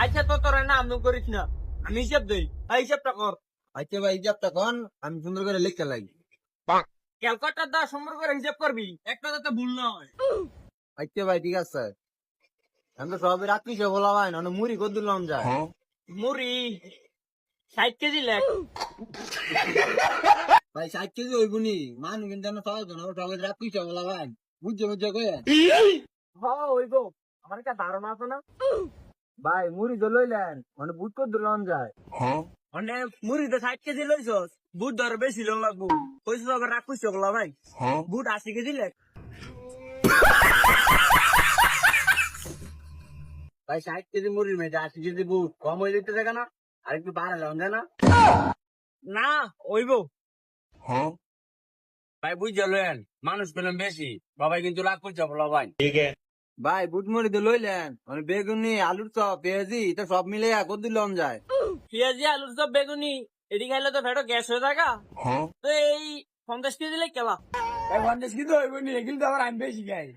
আচ্ছা তো তোর না আমদম করিস না, আমি হিসাব দেই, হিসাবটা কর। আচ্ছা ভাই হিসাবটা কন, আমি সুন্দর করে লিখতে লাগি। ক্যালকাটার দা সুন্দর করে হিসাব করবি, একটা যাতে ভুল না হয়। আচ্ছা ভাই ঠিক আছে। আমি তো সবাই রাত্রি সে বলা ভাই না মুড়ি কত দিলাম যায়। মুড়ি 60 কেজি লেখ। ভাই 60 কেজি হইবনি, মানুষ কিন্তু আমরা সবাই সবাই রাত্রি সে বলা ভাই, বুঝছে বুঝছে কয়ে। হ্যাঁ হইব, আমার একটা ধারণা আছে না। ভাই মুড়ি তো লইলেন মানে বুঝ কত দিলাম যায়। মানে মুড়িতে 60 কেজি লইছস, বুট ধর বেশি লোক লাগবো, কইছস আবার রাখ কইছ বলা ভাই, বুট 80 কেজি লেখ। ভাই 60 কেজি মুড়ির মেয়েটা 80 কেজি বুট কম হয়ে যেতে থাকে না, আর একটু বাড়ালাম যায় না। না হইব। ভাই বুঝতে লইলেন মানুষ পেলাম বেশি, বাবাই কিন্তু রাগ করছে বলা ভাই। ভাই বুট মুড়ি তো লইলেন মানে বেগুনি আলুর চপ পেঁয়াজি এটা সব মিলে কত দিলাম যায়। পেঁয়াজি আলুর চপ বেগুনি এটি খাইলে তো ফেটো গ্যাস হয়ে থাকা, তো এই 50 কেজি লেখ কেলা। ভাই 50 কিন্তু হইবনি, এগুলো তো আবার আমি বেশি খাই।